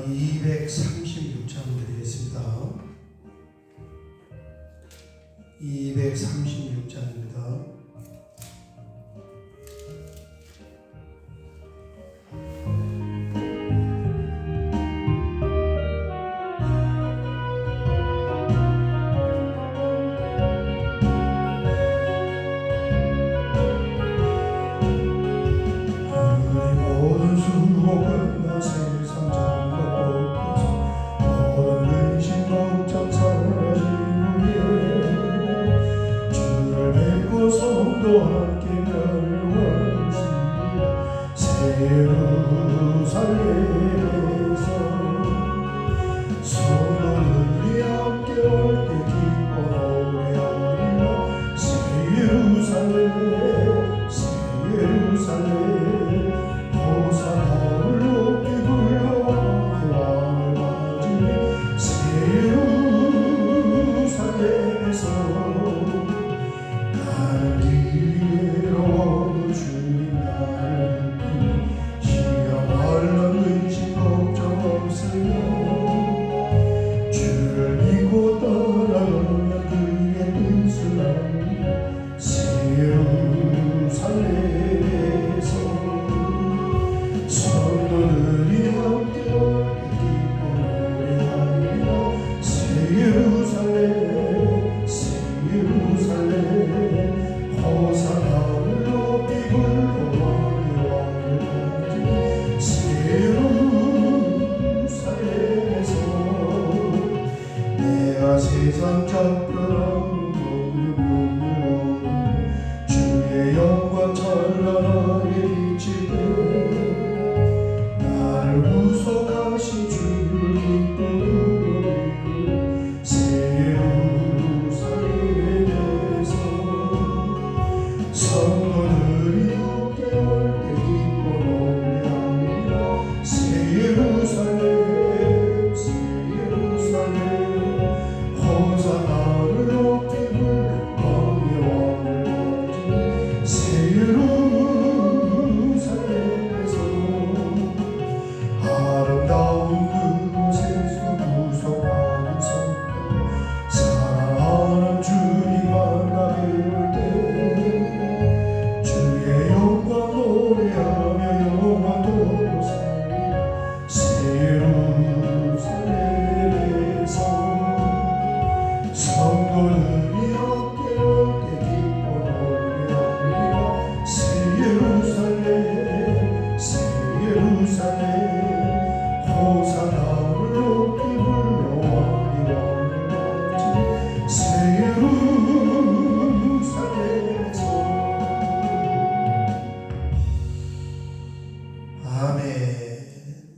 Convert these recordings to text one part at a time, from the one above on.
236장 드리겠습니다. 236장입니다.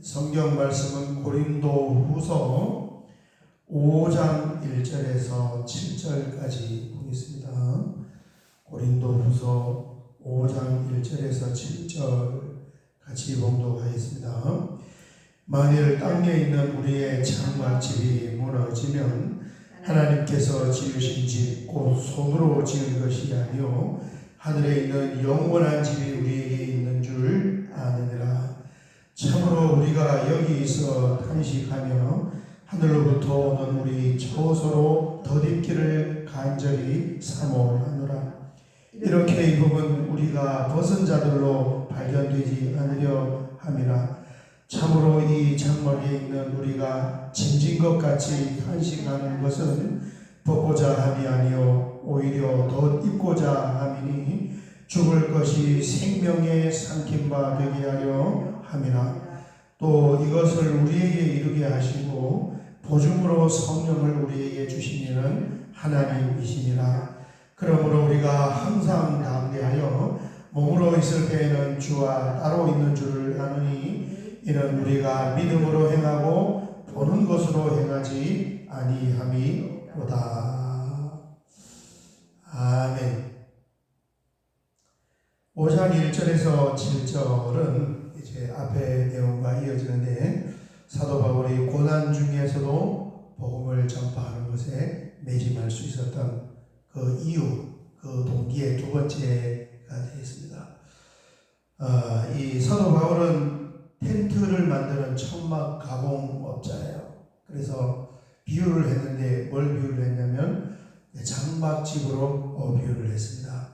성경 말씀은 고린도후서 5장 1절에서 7절까지 보겠습니다. 고린도후서 5장 1절에서 7절 같이 봉독하겠습니다. 만일 땅에 있는 우리의 장막집이 무너지면 하나님께서 지으신 집 곧 손으로 지은 것이 아니요 하늘에 있는 영원한 집이 우리에게 있는 줄 아느니라. 참으로 우리가 여기서 탄식하며 하늘로부터 오는 우리 처소로 덧입기를 간절히 사모하노라. 이렇게 입으면 우리가 벗은 자들로 발견되지 않으려 함이라. 참으로 이 장막에 있는 우리가 짐진 것 같이 탄식하는 것은 벗고자 함이 아니요 오히려 덧입고자 함이니 죽을 것이 생명의 삼킴바 되게 하려 함이라. 또 이것을 우리에게 이루게 하시고 보증으로 성령을 우리에게 주시는 하나님이시니라. 그러므로 우리가 항상 담대하여 몸으로 있을 때에는 주와 따로 있는 줄을 아느니 이는 우리가 믿음으로 행하고 보는 것으로 행하지 아니함이로다. 아멘. 5장 1절에서 7절은 이제 앞의 내용과 이어지는데 사도 바울이 고난 중에서도 복음을 전파하는 것에 매진할 수 있었던 그 이유, 그 동기의 두 번째가 되겠습니다. 이 사도 바울은 텐트를 만드는 천막 가공업자예요. 그래서 비유를 했는데 뭘 비유를 했냐면 장막집으로 비유를 했습니다.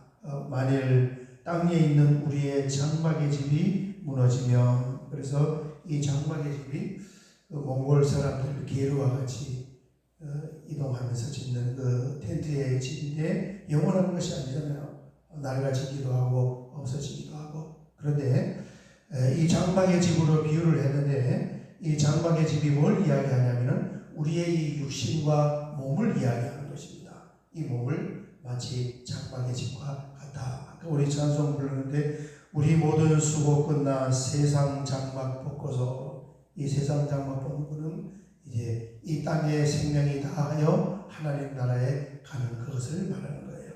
만일 땅에 있는 우리의 장막의 집이 무너지면, 그래서 이 장막의 집이 몽골 사람들 게르와 같이 이동하면서 짓는 그 텐트의 집인데 영원한 것이 아니잖아요. 낡아지기도 하고 없어지기도 하고. 그런데 이 장막의 집으로 비유를 했는데 이 장막의 집이 뭘 이야기하냐면은 우리의 이 육신과 몸을 이야기하는 것입니다. 이 몸을 마치 장막의 집과 같다. 아까 우리 찬송 부르는데 우리 모든 수고 끝나 세상 장막 벗고서, 이 세상 장막 벗고는 이제 이 땅의 생명이 다하여 하나님 나라에 가는 그것을 말하는 거예요.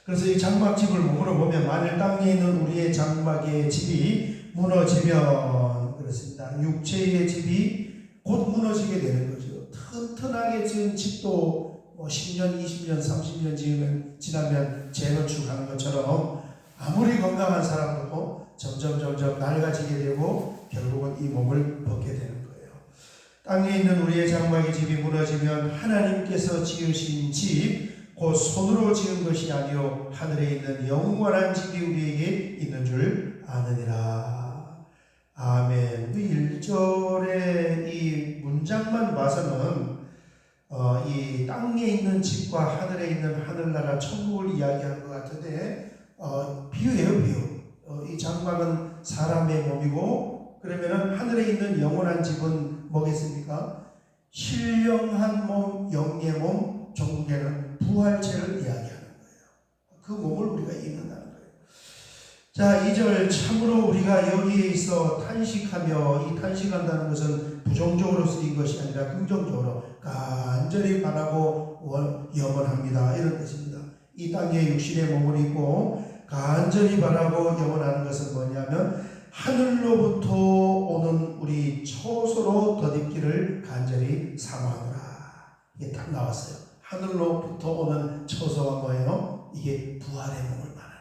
그래서 이 장막집을 몸으로 보면 만일 땅에 있는 우리의 장막의 집이 무너지면, 그렇습니다, 육체의 집이 곧 무너지게 되는 거죠. 튼튼하게 지은 집도 10년, 20년, 30년 지나면 재건축하는 것처럼 아무리 건강한 사람도 점점 낡아지게 되고 결국은 이 몸을 벗게 되는 거예요. 땅에 있는 우리의 장막의 집이 무너지면 하나님께서 지으신 집, 곧 손으로 지은 것이 아니요 하늘에 있는 영원한 집이 우리에게 있는 줄 아느니라. 아멘. 그 1절의 이 문장만 봐서는 이 땅에 있는 집과 하늘에 있는 하늘나라 천국을 이야기하는 것 같은데 비유예요, 비유. 이 장막은 사람의 몸이고, 그러면은 하늘에 있는 영원한 집은 뭐겠습니까? 신령한 몸, 영의 몸, 종국에는 부활체를 이야기하는 거예요. 그 몸을 우리가 입는다는 거예요. 자, 2절, 참으로 우리가 여기에 있어 탄식하며, 이 탄식한다는 것은 부정적으로 쓰인 것이 아니라 긍정적으로 간절히 바라고 염원합니다, 이런 뜻입니다. 이 땅에 육신의 몸을 입고 간절히 바라고 염원하는 것은 뭐냐면 하늘로부터 오는 우리 초소로 덧입기를 간절히 사모하노라. 이게 딱 나왔어요. 하늘로부터 오는 초소가 뭐예요? 이게 부활의 몸을 말하는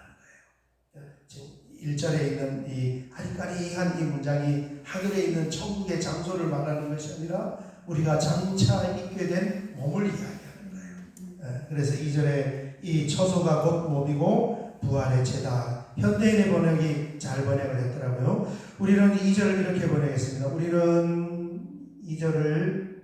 거예요. 지금 1절에 있는 이 아리까리한 이 문장이 하늘에 있는 천국의 장소를 말하는 것이 아니라 우리가 장차 입게 된 몸을 이야기하는 거예요. 그래서 2절에 이 처소가 곧 몸이고 부활의 체다. 현대인의 번역이 잘 번역을 했더라고요. 우리는 2절을 이렇게 번역했습니다. 우리는 2절을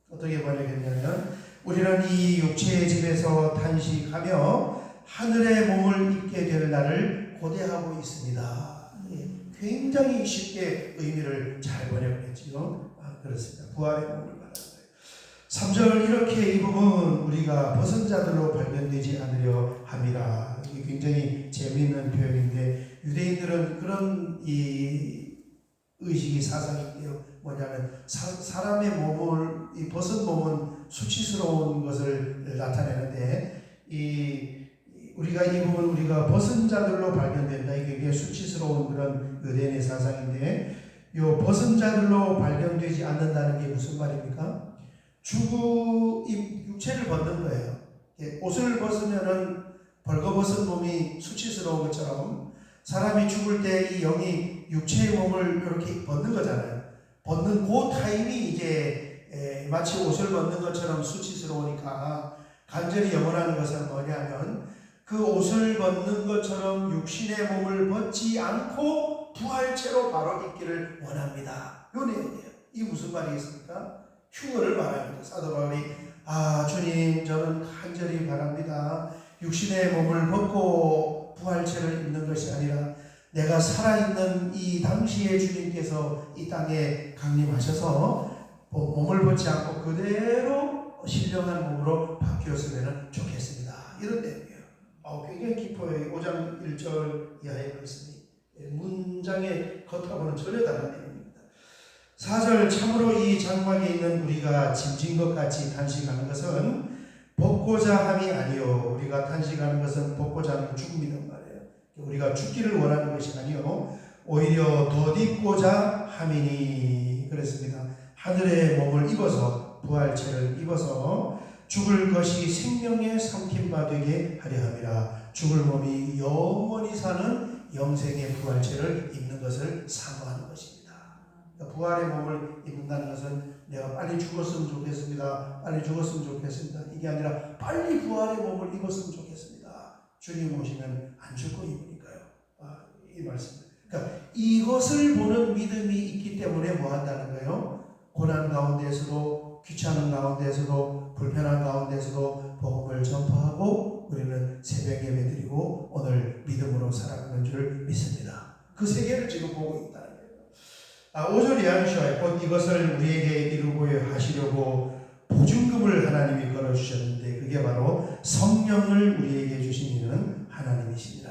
어떻게 번역했냐면 우리는 이 육체의 집에서 탄식하며 하늘의 몸을 입게 될 날을 고대하고 있습니다. 굉장히 쉽게 의미를 잘 번역했지요. 그렇습니다. 부활의 몸을 말하는 거예요. 3절, 이렇게 입으면 우리가 벗은 자들로 발견되지 않으려 함이라. 이게 굉장히 재미있는 표현인데 유대인들은 그런 이 의식이 사상이 있대요. 뭐냐면 사람의 몸을, 이 벗은 몸은 수치스러운 것을 나타내는데 우리가 입으면 우리가 벗은 자들로 발견된다. 이게 굉장히 수치스러운 그런 유대인의 사상인데, 요 벗은 자들로 발견되지 않는다는 게 무슨 말입니까? 육체를 벗는 거예요. 옷을 벗으면은 벌거벗은 몸이 수치스러운 것처럼 사람이 죽을 때 이 영이 육체의 몸을 이렇게 벗는 거잖아요. 벗는 그 타임이 이제 마치 옷을 벗는 것처럼 수치스러우니까 간절히 염원하는 것은 뭐냐면 그 옷을 벗는 것처럼 육신의 몸을 벗지 않고 부활체로 바로 입기를 원합니다. 요 내용이에요. 이게 무슨 말이겠습니까? 휴거를 말합니다. 사도 바울이 주님, 저는 간절히 바랍니다. 육신의 몸을 벗고 부활체를 입는 것이 아니라 내가 살아있는 이 당시에 주님께서 이 땅에 강림하셔서 몸을 벗지 않고 그대로 신령한 몸으로 바뀌었으면 좋겠습니다. 이런 내용이에요. 굉장히 깊어요. 5장 1절 이하의 말씀이 문장의 겉하고는 전혀 다른 내용입니다. 4절, 참으로 이 장막에 있는 우리가 짐진 것 같이 탄식하는 것은 벗고자 함이 아니요. 우리가 탄식하는 것은 벗고자 하는 죽음이란 말이에요. 우리가 죽기를 원하는 것이 아니요 오히려 덧입고자 함이니. 그랬습니다. 하늘의 몸을 입어서, 부활체를 입어서 죽을 것이 생명의 삼킴바 되게 하려 함이라. 죽을 몸이 영원히 사는 영생의 부활체를 입는 것을 사모하는 것입니다. 그러니까 부활의 몸을 입는다는 것은 내가 빨리 죽었으면 좋겠습니다. 빨리 죽었으면 좋겠습니다. 이게 아니라 빨리 부활의 몸을 입었으면 좋겠습니다. 주님 오시면 안 죽고 입으니까요. 이 말씀. 그러니까 이것을 보는 믿음이 있기 때문에 뭐 한다는 거예요? 고난 가운데서도, 귀찮은 가운데서도, 불편한 가운데서도 복음을 전파하고 우리는 새벽 예배드리고 오늘 믿음으로 살아가는 줄 믿습니다. 그 세계를 지금 보고 있다는 거예요. 5절 이하시와에 곧 이것을 우리에게 이루고 하시려고 보증금을 하나님이 걸어주셨는데 그게 바로 성령을 우리에게 주신 이는 하나님이십니다.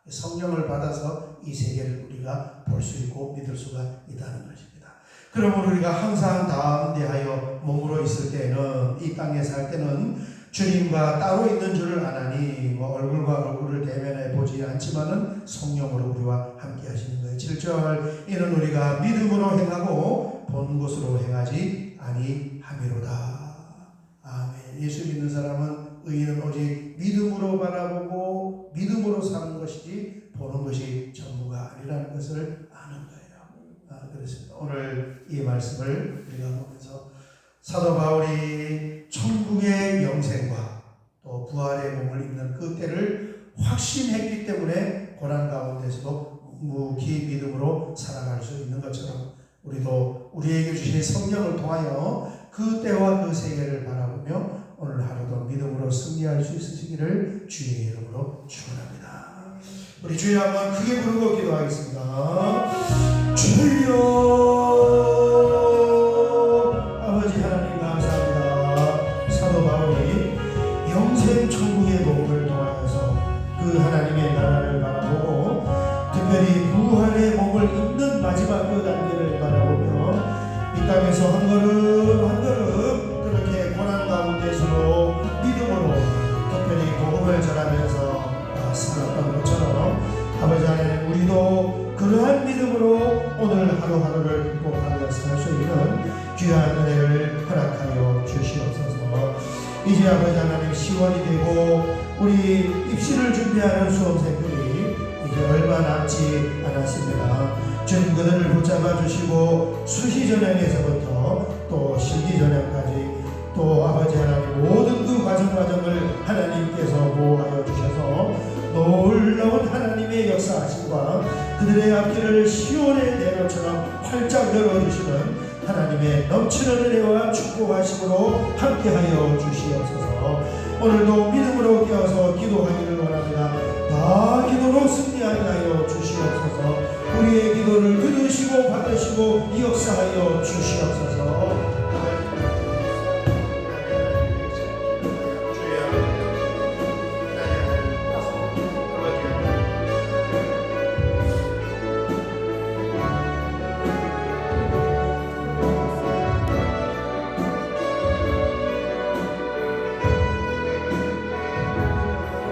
성령을 받아서 이 세계를 우리가 볼 수 있고 믿을 수가 있다는 것입니다. 그러므로 우리가 항상 담대하여 몸으로 있을 때는, 이 땅에 살 때는 주님과 따로 있는 줄을 아나니 뭐 얼굴과 얼굴을 대면해 보지 않지만은 성령으로 우리와 함께 하시는 거예요. 7절 이는 우리가 믿음으로 행하고 본 것으로 행하지 아니함이로다. 아멘. 예수 믿는 사람은 의인은 오직 믿음으로 바라보고 믿음으로 사는 것이지 보는 것이 전부가 아니라는 것을 아는 거예요. 그렇습니다. 오늘 이 말씀을 우리가 보면서 사도 바울이 천국의 영생과 또 부활의 몸을 입는 그 때를 확신했기 때문에 고난 가운데서도 묵묵히 믿음으로 살아갈 수 있는 것처럼 우리도 우리에게 주신 성령을 통하여 그 때와 그 세계를 바라보며 오늘 하루도 믿음으로 승리할 수 있으시기를 주의 이름으로 축원합니다. 우리 주여 한번 크게 부르고 기도하겠습니다. 주여 아버지 하나님 감사합니다. 사도 바울이 영생 천국의 복음을 통하여서 그 하나님의 나라를 바라보고 특별히 부활의 몸을 입는 마지막 그 단계를 바라보며 이 땅에서 한 걸음 한 걸음 그렇게 고난 가운데서도 믿음으로 특별히 복음을 전하면서 살았던 것처럼 아버지 하나님 우리도 그러한 믿음으로 오늘 하루하루를 극복하며 살 수 있는 귀한 은혜를 허락하여 주시옵소서. 이제 아버지 하나님 10월이 되고 우리 입시를 준비하는 수험생들이 이제 얼마 남지 않았습니다. 주님 그들을 붙잡아 주시고 수시 전형에서부터 또 실기 전형까지 또 아버지 하나님 모든 그 과정을 하나님께서 보호하여 주셔서 놀라운 하나님의 역사하심과 그들의 앞길을 시온의 내로처럼 활짝 열어주시는 하나님의 넘치는 은혜와 축복하심으로 함께하여 주시옵소서. 오늘도 믿음으로 깨어서 기도하기를 원합니다. 다 기도로 승리하게 하여 주시옵소서. 우리의 기도를 들으시고 받으시고 역사하여 주시옵소서.